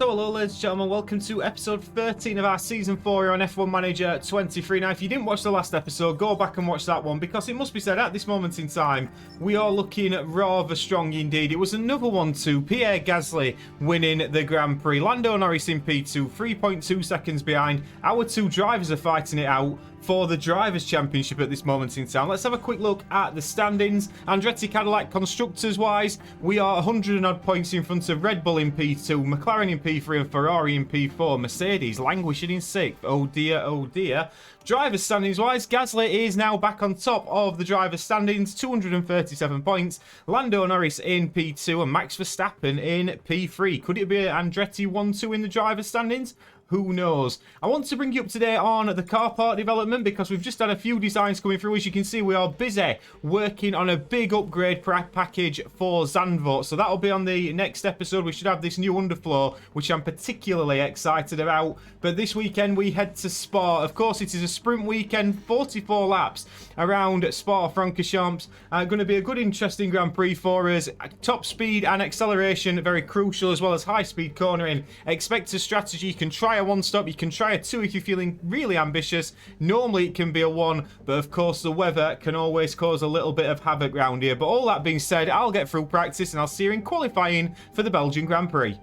So hello ladies and gentlemen, welcome to episode 13 of our season 4 here on F1 Manager 23. Now if you didn't watch the last episode, go back and watch that one, because it must be said at this moment in time we are looking rather strong indeed. It was another 1-2, Pierre Gasly winning the Grand Prix, Lando Norris in P2, 3.2 seconds behind. Our two drivers are fighting it out for the Drivers' Championship at this moment in time. Let's have a quick look at the standings. Andretti Cadillac constructors-wise, we are 100 and odd points in front of Red Bull in P2, McLaren in P3 and Ferrari in P4. Mercedes languishing in 6th. Oh dear, oh dear. Drivers' standings-wise, Gasly is now back on top of the drivers' standings, 237 points. Lando Norris in P2 and Max Verstappen in P3. Could it be Andretti 1-2 in the drivers' standings? Who knows? I want to bring you up to date on the car part development because we've just had a few designs coming through. As you can see, we are busy working on a big upgrade package for Zandvoort. So that'll be on the next episode. We should have this new underfloor, which I'm particularly excited about. But this weekend, we head to Spa. Of course, it is a sprint weekend, 44 laps around Spa-Francorchamps. Going to be a good, interesting Grand Prix for us. Top speed and acceleration, very crucial, as well as high-speed cornering. Expect a strategy. You can try a 1-stop, you can try a 2 if you're feeling really ambitious. Normally it can be a 1, but of course the weather can always cause a little bit of havoc round here. But all that being said, I'll get through practice and I'll see you in qualifying for the Belgian Grand Prix.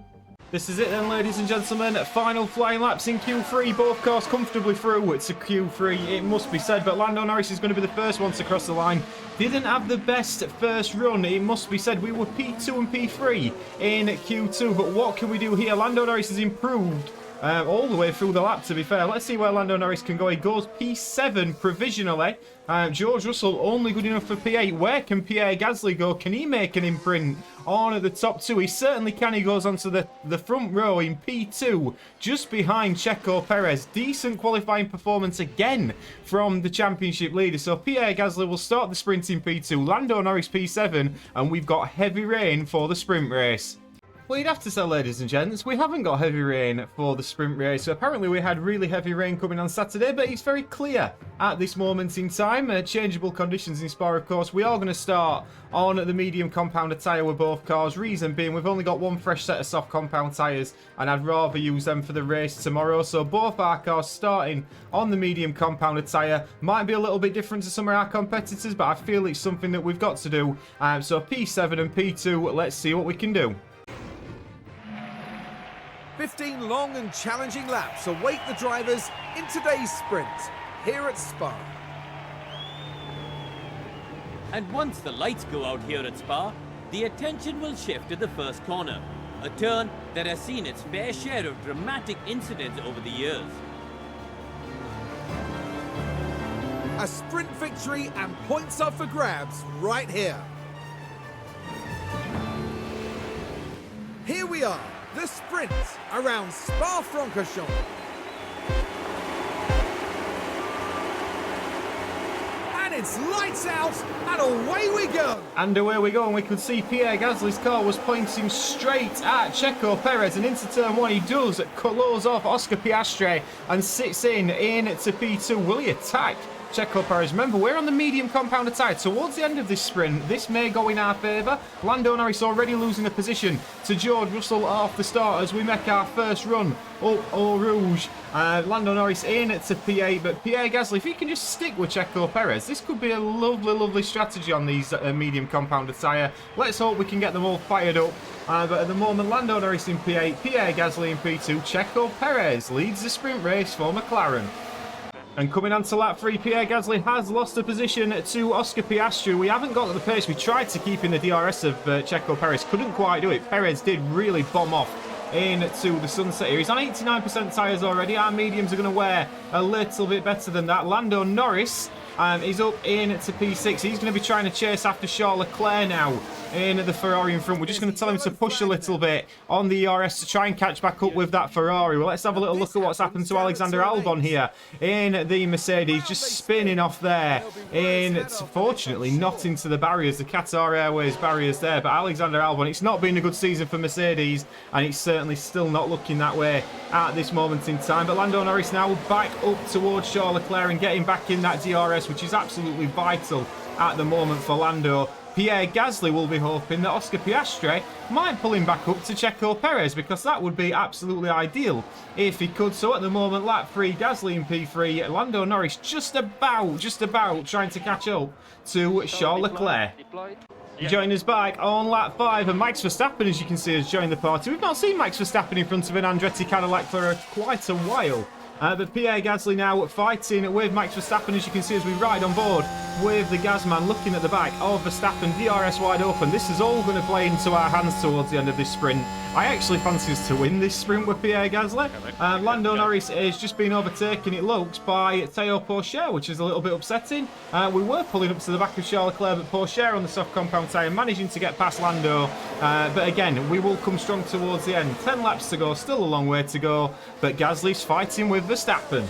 This is it then, ladies and gentlemen. Final flying laps in Q3. Both cars comfortably through. It's a Q3, it must be said. But Lando Norris is going to be the first one to cross the line. Didn't have the best first run, it must be said. We were P2 and P3 in Q2. But what can we do here? Lando Norris has improved all the way through the lap, to be fair. Let's see where Lando Norris can go. He goes P7 provisionally. George Russell only good enough for P8. Where can Pierre Gasly go? Can he make an imprint on the top 2? He certainly can. He goes onto the front row in P2, just behind Checo Perez. Decent qualifying performance again from the championship leader. So Pierre Gasly will start the sprint in P2, Lando Norris P7, and we've got heavy rain for the sprint race. Well, you'd have to say, ladies and gents, we haven't got heavy rain for the sprint race. So apparently we had really heavy rain coming on Saturday, but it's very clear at this moment in time. Changeable conditions in Spa, of course. We are going to start on the medium compounder tyre with both cars. Reason being, we've only got one fresh set of soft compound tyres, and I'd rather use them for the race tomorrow. So both our cars starting on the medium compounder tyre. Might be a little bit different to some of our competitors, but I feel it's something that we've got to do. So P7 and P2, let's see what we can do. 15 long and challenging laps await the drivers in today's sprint here at Spa. And once the lights go out here at Spa, the attention will shift to the first corner, a turn that has seen its fair share of dramatic incidents over the years. A sprint victory and points up for grabs right here. Here we are. The sprint around Spa-Francorchamps. And it's lights out, and away we go. And away we go, and we could see Pierre Gasly's car was pointing straight at Checo Perez, and into turn 1 he does close off Oscar Piastri and sits in to P2. Will he attack Checo Perez? Remember, we're on the medium compounder tyre. Towards the end of this sprint, this may go in our favour. Lando Norris already losing a position to George Russell off the start as we make our first run up Eau Rouge. Lando Norris in to P8, but Pierre Gasly, if he can just stick with Checo Perez, this could be a lovely, lovely strategy on these medium compounder tyre. Let's hope we can get them all fired up. But at the moment, Lando Norris in P8, Pierre Gasly in P2, Checo Perez leads the sprint race for McLaren. And coming on to lap 3, Pierre Gasly has lost a position to Oscar Piastri. We haven't got the pace. We tried to keep in the DRS of Checo Perez. Couldn't quite do it. Perez did really bomb off into the sunset here. He's on 89% tyres already. Our mediums are going to wear a little bit better than that. Lando Norris is up into P6. He's going to be trying to chase after Charles Leclerc now in the Ferrari in front. We're just going to tell him to push a little bit on the ERS to try and catch back up with that Ferrari. Well, let's have a little look at what's happened to Alexander Albon here in the Mercedes. Just spinning off there. Fortunately, not into the barriers, the Qatar Airways barriers there. But Alexander Albon, it's not been a good season for Mercedes, and it's certainly still not looking that way at this moment in time. But Lando Norris now back up towards Charles Leclerc and getting back in that DRS, which is absolutely vital at the moment for Lando. Pierre Gasly will be hoping that Oscar Piastri might pull him back up to Checo Perez, because that would be absolutely ideal if he could. So at the moment, lap 3, Gasly in P3, Lando Norris just about trying to catch up to Charles Leclerc. Join us back on lap 5, and Max Verstappen, as you can see, has joined the party. We've not seen Max Verstappen in front of an Andretti Cadillac for quite a while. But Pierre Gasly now fighting with Max Verstappen, as you can see, as we ride on board with the Gasman looking at the back of Verstappen, DRS wide open. This is all going to play into our hands towards the end of this sprint. I actually fancy us to win this sprint with Pierre Gasly. Lando Norris is just being overtaken, it looks, by Théo Pourchaire, which is a little bit upsetting. We were pulling up to the back of Charles Leclerc, but Pourchaire on the soft compound tyre managing to get past Lando. But again, we will come strong towards the end. 10 laps to go, still a long way to go, but Gasly's fighting with Verstappen.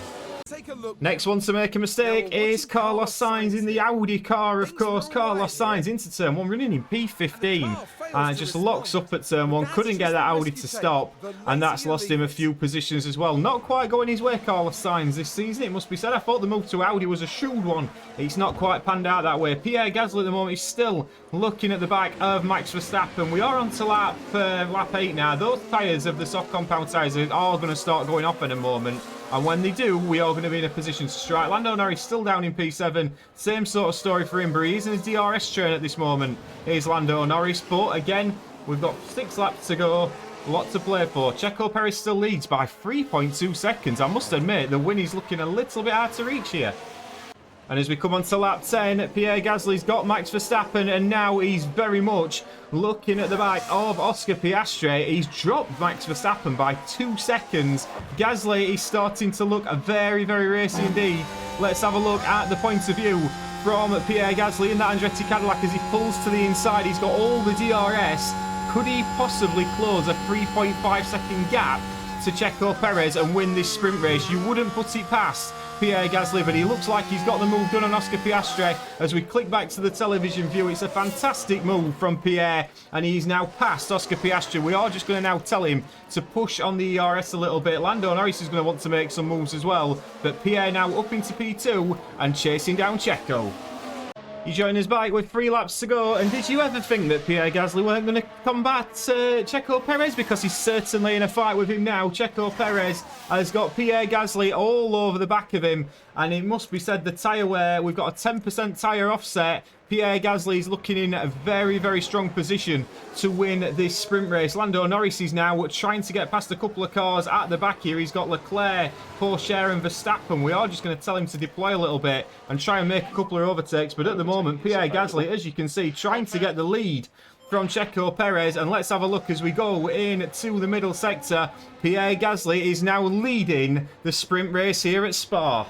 Next one to make a mistake is Carlos Sainz in the Audi car, of course. Carlos Sainz into turn 1, running in P15. Just locks up at turn 1, couldn't get that Audi to stop, and that's lost him a few positions as well. Not quite going his way, Carlos Sainz, this season, it must be said. I thought the move to Audi was a shrewd one. It's not quite panned out that way. Pierre Gasly at the moment is still looking at the back of Max Verstappen. We are on to lap 8 now. Those tyres of the soft compound tyres are going to start going off in a moment. And when they do, we are going to be in a position to strike. Lando Norris still down in P7. Same sort of story for him, but he is in a DRS train at this moment. Here's Lando Norris. But again, we've got 6 laps to go. A lot to play for. Checo Perez still leads by 3.2 seconds. I must admit, the win is looking a little bit hard to reach here. And as we come on to lap 10, Pierre Gasly's got Max Verstappen, and now he's very much looking at the back of Oscar Piastri. He's dropped Max Verstappen by 2 seconds. Gasly is starting to look very, very racy indeed. Let's have a look at the point of view from Pierre Gasly in that Andretti Cadillac as he pulls to the inside. He's got all the DRS. Could he possibly close a 3.5 second gap to Checo Perez and win this sprint race? You wouldn't put it past Pierre Gasly, but he looks like he's got the move done on Oscar Piastri. As we click back to the television view, it's a fantastic move from Pierre, and he's now past Oscar Piastri. We are just going to now tell him to push on the ERS a little bit. Lando Norris is going to want to make some moves as well, but Pierre now up into P2 and chasing down Checo. You join us back with 3 laps to go, and did you ever think that Pierre Gasly weren't going to combat Checo Perez? Because he's certainly in a fight with him now. Checo Perez has got Pierre Gasly all over the back of him, and it must be said the tyre wear, we've got a 10% tyre offset. Pierre Gasly is looking in a very, very strong position to win this sprint race. Lando Norris is now trying to get past a couple of cars at the back here. He's got Leclerc, Pourchaire and Verstappen. We are just going to tell him to deploy a little bit and try and make a couple of overtakes. But at the moment, Pierre Gasly, as you can see, trying to get the lead from Checo Perez. And let's have a look as we go into the middle sector. Pierre Gasly is now leading the sprint race here at Spa.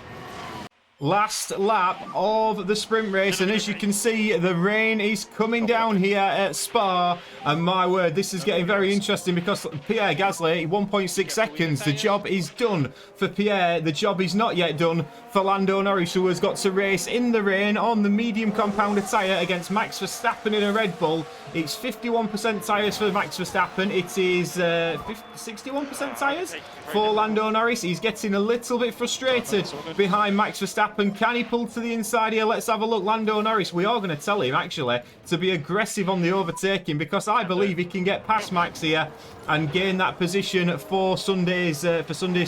Last lap of the sprint race, and as you can see, the rain is coming down here at Spa, and my word, this is getting very interesting because Pierre Gasly, 1.6 seconds, the job is done for Pierre. The job is not yet done for Lando Norris, who has got to race in the rain on the medium compounder tyre against Max Verstappen in a Red Bull. It's 51% tyres for Max Verstappen. It is 61% tyres for Lando Norris. He's getting a little bit frustrated behind Max Verstappen. Can he pull to the inside here? Let's have a look. Lando Norris, we are going to tell him actually to be aggressive on the overtaking, because I believe he can get past Max here and gain that position for Sunday's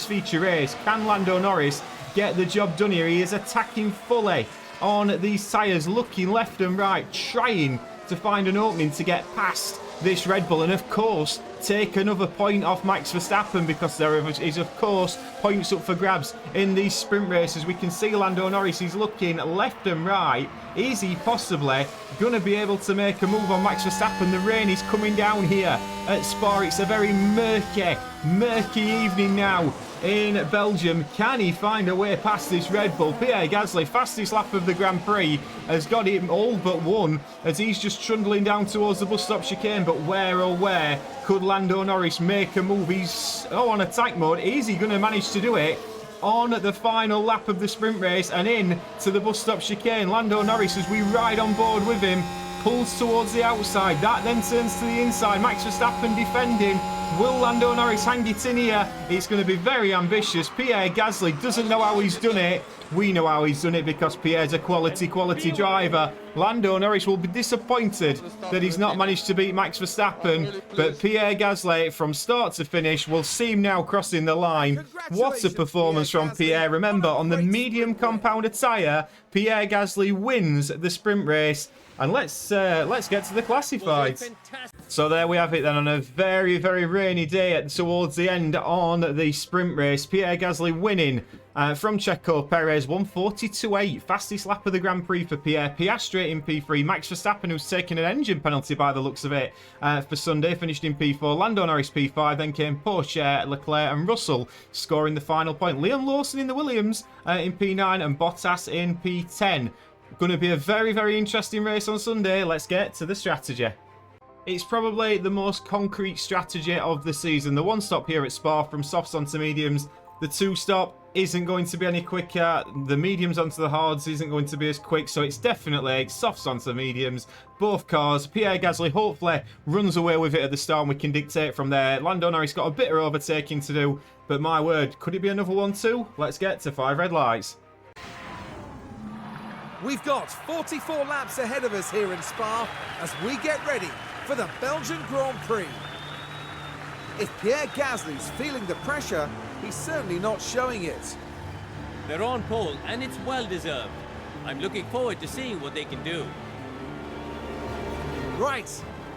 feature race. Can Lando Norris get the job done here? He is attacking fully on these tyres, looking left and right, trying to find an opening to get past this Red Bull, and of course take another point off Max Verstappen, because there is of course points up for grabs in these sprint races. We can see Lando Norris, he's looking left and right. Is he possibly going to be able to make a move on Max Verstappen? The rain is coming down here at Spa. It's a very murky evening now in Belgium. Can he find a way past this Red Bull? Pierre Gasly, fastest lap of the Grand Prix, has got it all but won as he's just trundling down towards the bus stop chicane. But where, oh where, could Lando Norris make a move? He's on attack mode. Is he going to manage to do it on the final lap of the sprint race and in to the bus stop chicane? Lando Norris, as we ride on board with him, pulls towards the outside. That then turns to the inside. Max Verstappen defending. Will Lando Norris hang it in here? It's going to be very ambitious. Pierre Gasly doesn't know how he's done it. We know how he's done it because Pierre's a quality driver. Lando Norris will be disappointed that he's not managed to beat Max Verstappen, but Pierre Gasly from start to finish will see him now crossing the line. What a performance from Pierre. Remember, on the medium compound tyre, Pierre Gasly wins the sprint race. And let's get to the classifieds. So there we have it then, on a very, very rainy day towards the end on the sprint race. Pierre Gasly winning from Checo Perez, 1:42.8. Fastest lap of the Grand Prix for Pierre. Piastri in P3. Max Verstappen, who's taken an engine penalty by the looks of it for Sunday, finished in P4. Lando Norris P5. Then came Porsche, Leclerc and Russell scoring the final point. Liam Lawson in the Williams in P9 and Bottas in P10. Going to be a very, very interesting race on Sunday. Let's get to the strategy. It's probably the most concrete strategy of the season. The one stop here at Spa from softs onto mediums. The two stop isn't going to be any quicker. The mediums onto the hards isn't going to be as quick. So it's definitely softs onto mediums. Both cars. Pierre Gasly hopefully runs away with it at the start and we can dictate from there. Lando Norris got a bit of overtaking to do. But my word, could it be another 1-2? Let's get to 5 red lights. We've got 44 laps ahead of us here in Spa as we get ready for the Belgian Grand Prix. If Pierre Gasly's feeling the pressure, he's certainly not showing it. They're on pole and it's well deserved. I'm looking forward to seeing what they can do. Right,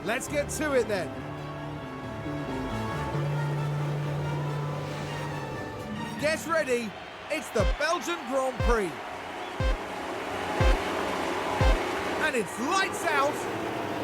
let's get to it then. Get ready, it's the Belgian Grand Prix. And it's lights out,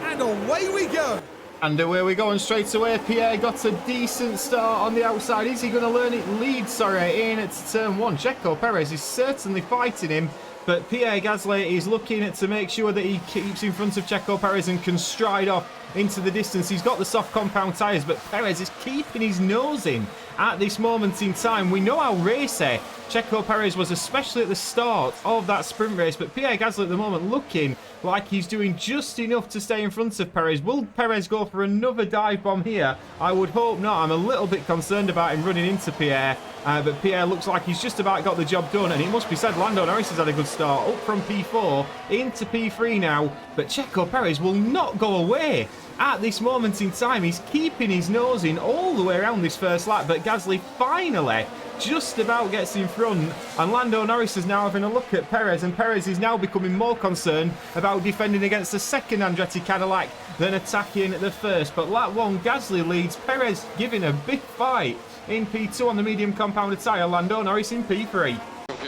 and away we go. And away we go, and straight away Pierre got a decent start on the outside. Is he going to lead in to turn 1? Checo Perez is certainly fighting him, but Pierre Gasly is looking to make sure that he keeps in front of Checo Perez and can stride off into the distance. He's got the soft compound tyres, but Perez is keeping his nose in at this moment in time. We know how racy Checo Perez was, especially at the start of that sprint race, but Pierre Gasly at the moment looking like he's doing just enough to stay in front of Perez. Will Perez go for another dive bomb here? I would hope not. I'm a little bit concerned about him running into Pierre, but Pierre looks like he's just about got the job done, and it must be said Lando Norris has had a good start, up from P4 into P3 now, but Checo Perez will not go away. At this moment in time, he's keeping his nose in all the way around this first lap, but Gasly finally just about gets in front, and Lando Norris is now having a look at Perez, and Perez is now becoming more concerned about defending against the second Andretti Cadillac than attacking the first. But lap 1, Gasly leads, Perez giving a big fight in P2 on the medium compounded tyre, Lando Norris in P3.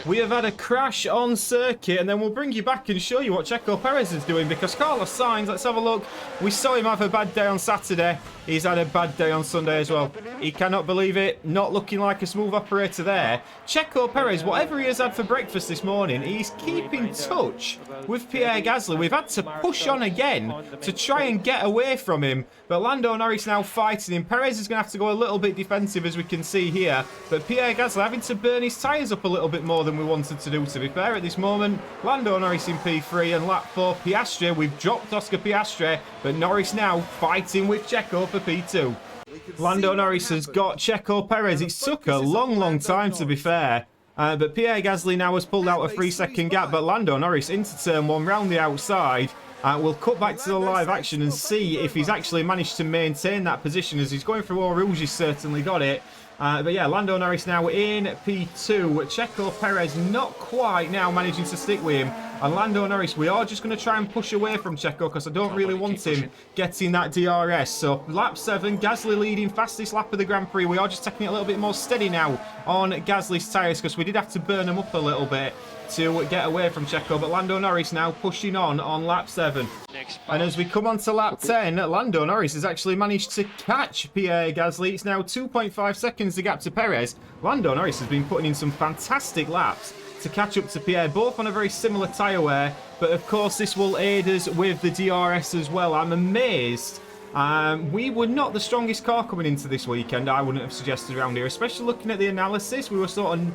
We have had a crash on circuit, and then we'll bring you back and show you what Checo Perez is doing, because Carlos Sainz, let's have a look. We saw him have a bad day on Saturday. He's had a bad day on Sunday as well. He cannot believe it. Not looking like a smooth operator there. Checo Perez, whatever he has had for breakfast this morning, he's keeping touch with Pierre Gasly. We've had to push on again to try and get away from him, but Lando Norris now fighting him. Perez is going to have to go a little bit defensive, as we can see here, but Pierre Gasly having to burn his tyres up a little bit more than we wanted to do, to be fair, at this moment. Lando Norris in P3, and lap 4, Piastri. We've dropped Oscar Piastri, but Norris now fighting with Checo for P2. Lando Norris has got Checo Perez. It took a long time, to be fair. But Pierre Gasly now has pulled out a 3-second gap, but Lando Norris into turn 1 round the outside. We'll cut back to the live action and see if he's actually managed to maintain that position, as he's going through Eau Rouge. He's certainly got it. But yeah, Lando Norris now in P2. Checo Perez not quite now managing to stick with him. And Lando Norris, we are just going to try and push away from Checo, because I don't really want him getting that DRS. So lap 7, Gasly leading, fastest lap of the Grand Prix. We are just taking it a little bit more steady now on Gasly's tyres, because we did have to burn them up a little bit to get away from Checo. But Lando Norris now pushing on lap 7. And as we come on to lap 10, Lando Norris has actually managed to catch Pierre Gasly. It's now 2.5 seconds the gap to Perez. Lando Norris has been putting in some fantastic laps to catch up to Pierre, both on a very similar tyre wear, but of course this will aid us with the DRS as well. I'm amazed. We were not the strongest car coming into this weekend, I wouldn't have suggested around here, especially looking at the analysis. We were sort of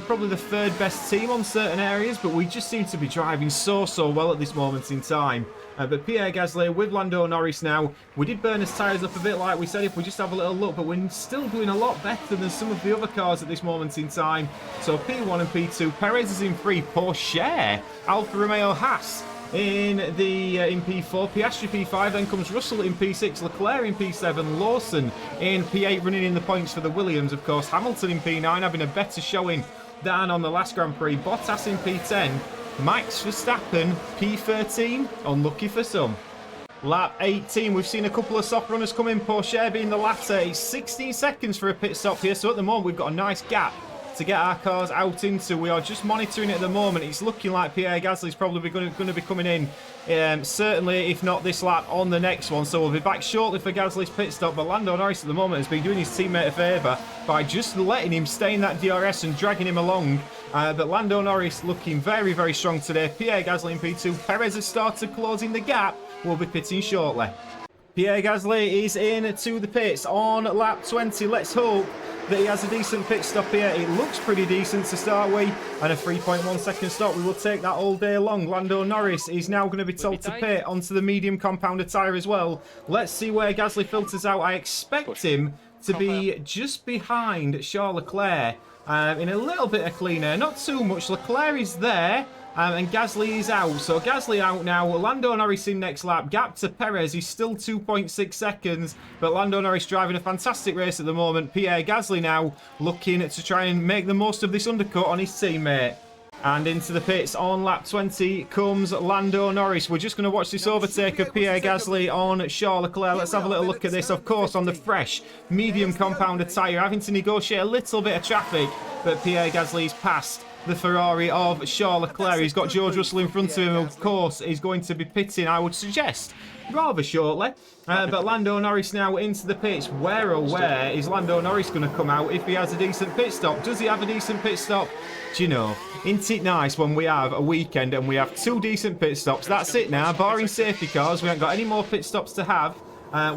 probably the third best team on certain areas, but we just seem to be driving so well at this moment in time. But Pierre Gasly with Lando Norris now. We did burn his tyres up a bit, like we said, if we just have a little look, but we're still doing a lot better than some of the other cars at this moment in time. So P1 and P2, Perez is in 3, Porsche, Alfa Romeo Haas in P4, Piastri P5, then comes Russell in P6, Leclerc in P7, Lawson in P8 running in the points for the Williams, of course. Hamilton in P9 having a better showing than on the last Grand Prix. Bottas in P10, Max Verstappen P13, unlucky for some. Lap 18, we've seen a couple of soft runners come in, Porsche being the latter. It's 16 seconds for a pit stop here, so at the moment we've got a nice gap to get our cars out into. We are just monitoring it at the moment. It's looking like Pierre Gasly's probably going to be coming in, certainly if not this lap, on the next one. So we'll be back shortly for Gasly's pit stop, but Lando Norris at the moment has been doing his teammate a favour by just letting him stay in that DRS and dragging him along. But Lando Norris looking very, very strong today. Pierre Gasly in P2. Perez has started closing the gap. We'll be pitting shortly. Pierre Gasly is in to the pits on lap 20. Let's hope that he has a decent pit stop here. It looks pretty decent to start with, and a 3.1 second stop. We will take that all day long. Lando Norris is now going to be told to pit onto the medium compounder tyre as well. Let's see where Gasly filters out. I expect him to be just behind Charles Leclerc in a little bit of clean air. Not too much. Leclerc is there. And Gasly is out. So Gasly out now. Lando Norris in next lap. Gap to Perez. He's still 2.6 seconds. But Lando Norris driving a fantastic race at the moment. Pierre Gasly now looking to try and make the most of this undercut on his teammate. And into the pits on lap 20 comes Lando Norris. We're just going to watch this overtake of Pierre Gasly on Charles Leclerc. Let's have a little look at this. Of course, on the fresh medium compounder tyre. Having to negotiate a little bit of traffic. But Pierre Gasly's passed the Ferrari of Charles Leclerc. He's got George Russell in front of him. Of course, he's going to be pitting, I would suggest, rather shortly. But Lando Norris now into the pits. Where oh where is Lando Norris going to come out if he has a decent pit stop? Does he have a decent pit stop? Do you know, isn't it nice when we have a weekend and we have 2 decent pit stops? That's it now, barring safety cars. We haven't got any more pit stops to have.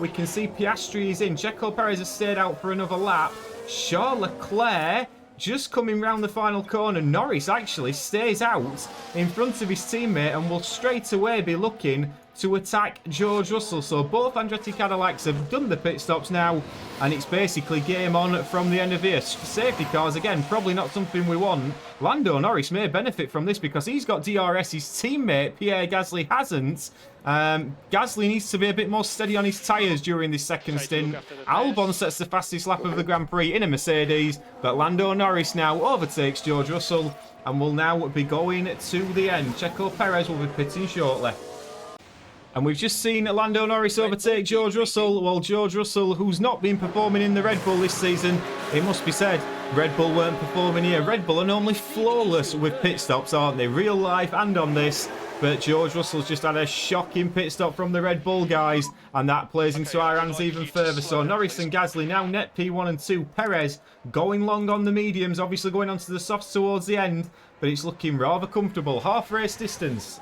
We can see Piastri is in. Checo Perez has stayed out for another lap. Charles Leclerc just coming round the final corner. Norris actually stays out in front of his teammate and will straight away be looking to attack George Russell. So both Andretti Cadillacs have done the pit stops now, and it's basically game on from the end of here. Safety cars, again, probably not something we want. Lando Norris may benefit from this because he's got DRS. His teammate, Pierre Gasly, hasn't. Gasly needs to be a bit more steady on his tyres during this second stint. Albon sets the fastest lap of the Grand Prix in a Mercedes, but Lando Norris now overtakes George Russell and will now be going to the end. Checo Perez will be pitting shortly. And we've just seen Lando Norris overtake George Russell. Well, George Russell, who's not been performing in the Red Bull this season, it must be said, Red Bull weren't performing here. Red Bull are normally flawless with pit stops, aren't they? Real life and on this. But George Russell's just had a shocking pit stop from the Red Bull guys, and that plays into our hands even further. So Norris and Gasly now net P1 and 2. Perez going long on the mediums, obviously going onto the softs towards the end, but it's looking rather comfortable. Half race distance.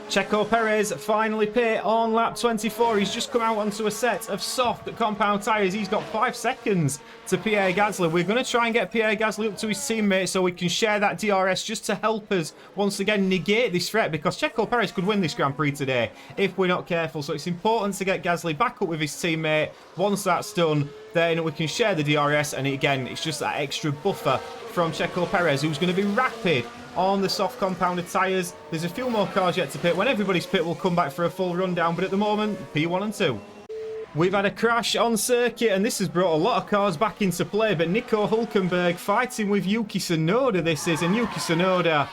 Checo Perez finally pit on lap 24. He's just come out onto a set of soft compound tyres. He's got 5 seconds to Pierre Gasly. We're going to try and get Pierre Gasly up to his teammate so we can share that DRS just to help us once again negate this threat, because Checo Perez could win this Grand Prix today if we're not careful. So it's important to get Gasly back up with his teammate. Once that's done, then we can share the DRS, and again, it's just that extra buffer from Checo Perez, who's going to be rapid on the soft compounded tyres. There's a few more cars yet to pit. When everybody's pit, we'll come back for a full rundown, but at the moment, P1 and 2. We've had a crash on circuit, and this has brought a lot of cars back into play, but Nico Hülkenberg fighting with Yuki Tsunoda, this is, and Yuki Tsunoda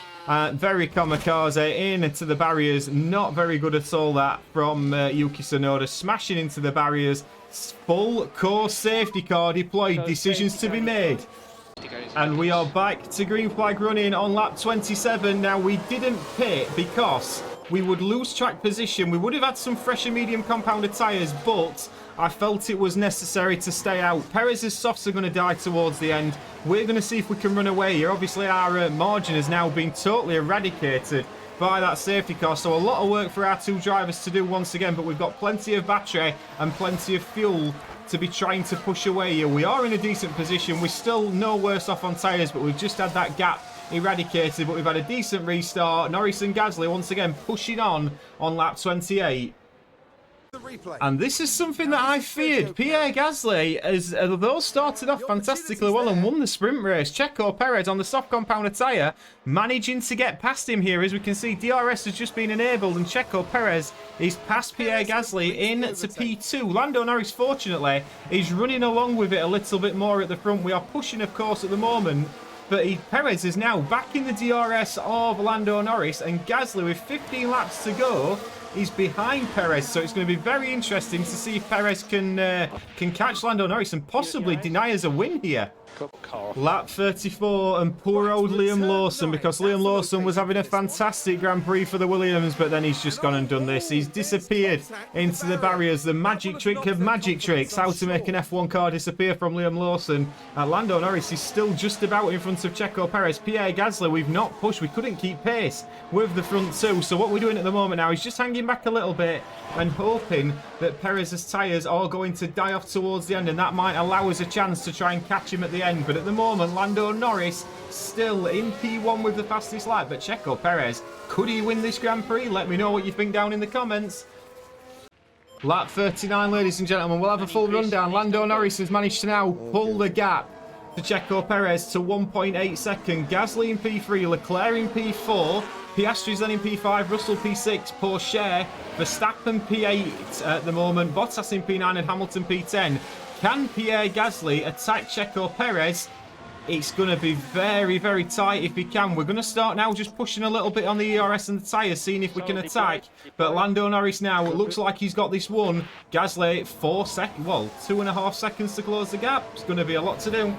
very kamikaze into the barriers. Not very good at all, that from Yuki Tsunoda, smashing into the barriers. Full course safety car deployed, decisions to be made. And we are back to green flag running on lap 27. Now, we didn't pit because we would lose track position. We would have had some fresher medium compounded tyres, but I felt it was necessary to stay out. Perez's softs are going to die towards the end. We're going to see if we can run away here. Obviously, our margin has now been totally eradicated by that safety car, so a lot of work for our 2 drivers to do once again, but we've got plenty of battery and plenty of fuel to be trying to push away here. We are in a decent position. We're still no worse off on tyres, but we've just had that gap eradicated, but we've had a decent restart. Norris and Gasly once again pushing on lap 28. the replay. And this is something that I feared. Pierre Gasly, although started off fantastically well and won the sprint race, Checo Perez on the soft compounder tyre, managing to get past him here. As we can see, DRS has just been enabled and Checo Perez is past Pierre Gasly into P2. Lando Norris, fortunately, is running along with it a little bit more at the front. We are pushing, of course, at the moment. But Perez is now back in the DRS of Lando Norris, and Gasly, with 15 laps to go, is behind Perez. So it's going to be very interesting to see if Perez can catch Lando Norris and possibly deny us a win here. Lap 34 and poor old Liam Lawson, because Liam Lawson was having a fantastic Grand Prix for the Williams, but then he's just gone and done this. He's disappeared into the barriers. The magic trick of magic tricks, how to make an F1 car disappear from Liam Lawson. Lando Norris is still just about in front of Checo Perez. Pierre Gasly, we've not pushed. We couldn't keep pace with the front two. So what we're doing at the moment now is just hanging back a little bit and hoping that Perez's tyres are going to die off towards the end, and that might allow us a chance to try and catch him at the end. But at the moment, Lando Norris still in P1 with the fastest lap. But Checo Perez, could he win this Grand Prix? Let me know what you think down in the comments. Lap 39, ladies and gentlemen. We'll have a full rundown. Lando Norris has managed to now pull the gap to Checo Perez to 1.8 seconds. Gasly in P3, Leclerc in P4. Piastri's then in P5, Russell P6, Porsche, Verstappen P8 at the moment, Bottas in P9 and Hamilton P10. Can Pierre Gasly attack Checo Perez? It's going to be very, very tight if he can. We're going to start now just pushing a little bit on the ERS and the tyres, seeing if we can attack. But Lando Norris now, it looks like he's got this one. Gasly, 2.5 seconds to close the gap. It's going to be a lot to do.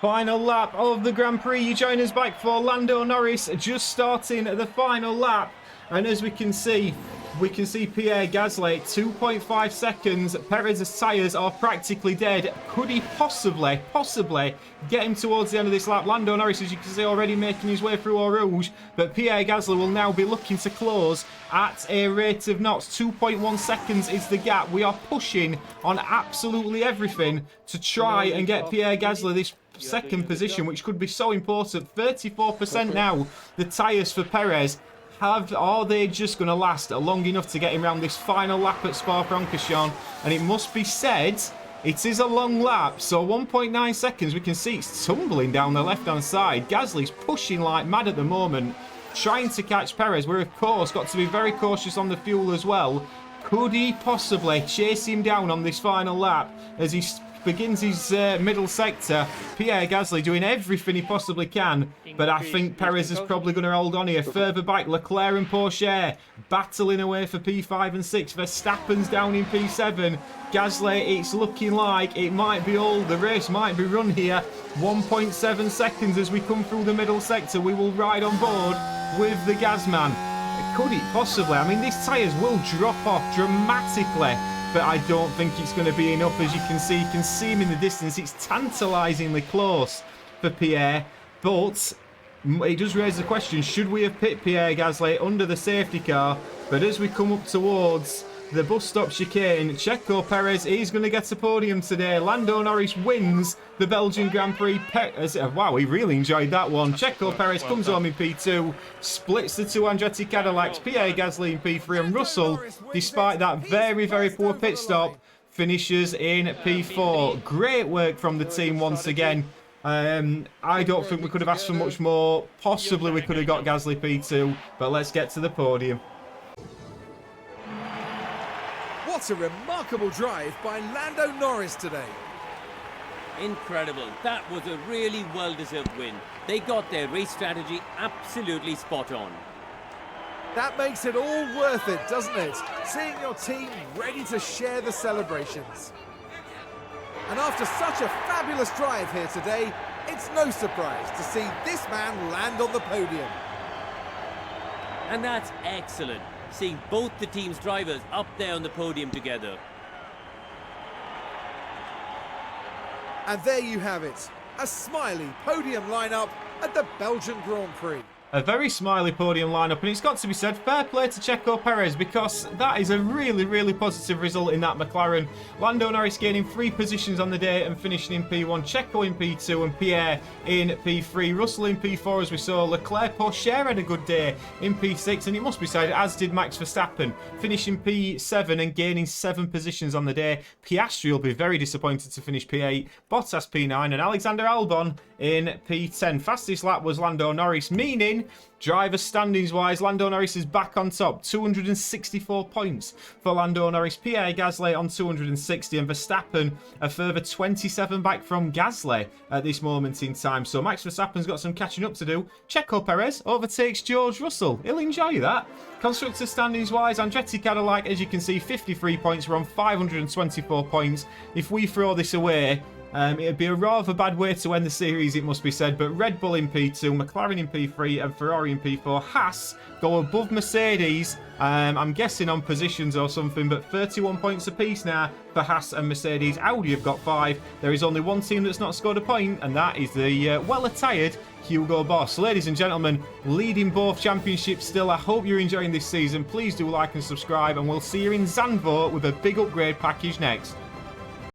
Final lap of the Grand Prix. You join us back for Lando Norris just starting the final lap. And as we can see Pierre Gasly, 2.5 seconds. Perez's tyres are practically dead. Could he possibly get him towards the end of this lap? Lando Norris, as you can see, already making his way through Eau Rouge. But Pierre Gasly will now be looking to close at a rate of knots. 2.1 seconds is the gap. We are pushing on absolutely everything to try and get Pierre Gasly this second position, which could be so important. 34% now, the tyres for Perez. Are they just going to last long enough to get him around this final lap at Spa-Francorchamps? And it must be said, it is a long lap, so 1.9 seconds. We can see it's tumbling down the left-hand side. Gasly's pushing like mad at the moment, trying to catch Perez. We're, of course, got to be very cautious on the fuel as well. Could he possibly chase him down on this final lap as he begins his middle sector? Pierre Gasly doing everything he possibly can, but I think Perez is probably going to hold on here. Further back, Leclerc and Porsche battling away for P5 and 6. Verstappen's down in P7. Gasly, it's looking like it might be all. The race might be run here. 1.7 seconds as we come through the middle sector. We will ride on board with the Gasman. Could it possibly? I mean, these tyres will drop off dramatically, but I don't think it's going to be enough. As you can see him in the distance. It's tantalisingly close for Pierre, but it does raise the question, should we have pit Pierre Gasly under the safety car? But as we come up towards the bus stop chicane, Checo Perez is going to get a podium today. Lando Norris wins the Belgian Grand Prix. Wow, he really enjoyed that one. Checo Perez comes home in P2, splits the two Andretti Cadillacs, Pierre Gasly in P3, and Russell, despite that very, very poor pit stop, finishes in P4. Great work from the team once again. I don't think we could have asked for much more. Possibly we could have got Gasly P2, but let's get to the podium. What a remarkable drive by Lando Norris today. Incredible. That was a really well-deserved win. They got their race strategy absolutely spot on. That makes it all worth it, doesn't it? Seeing your team ready to share the celebrations. And after such a fabulous drive here today, it's no surprise to see this man land on the podium. And that's excellent, seeing both the team's drivers up there on the podium together. And there you have it, a smiley podium lineup at the Belgian Grand Prix. A very smiley podium lineup, and it's got to be said, fair play to Checo Perez, because that is a really positive result in that McLaren. Lando Norris gaining 3 positions on the day and finishing in P1, Checo in P2 and Pierre in P3, Russell in P4 as we saw, Leclerc Porsche had a good day in P6, and it must be said, as did Max Verstappen, finishing P7 and gaining 7 positions on the day. Piastri will be very disappointed to finish P8, Bottas P9 and Alexander Albon in P10. Fastest lap was Lando Norris, meaning driver standings wise, Lando Norris is back on top, 264 points for Lando Norris, Pierre Gasly on 260 and Verstappen a further 27 back from Gasly at this moment in time. So Max Verstappen's got some catching up to do. Checo Perez overtakes George Russell. He'll enjoy that. Constructor standings wise, Andretti Cadillac, as you can see, 53 points. We're on 524 points. If we throw this away, it'd be a rather bad way to end the series, it must be said. But Red Bull in P2, McLaren in P3 and Ferrari in P4. Haas go above Mercedes, I'm guessing on positions or something, but 31 points apiece now for Haas and Mercedes. Audi have got 5. There is only one team that's not scored a point, and that is the well-attired Hugo Boss. Ladies and gentlemen, leading both championships still. I hope you're enjoying this season. Please do like and subscribe, and we'll see you in Zandvoort with a big upgrade package next.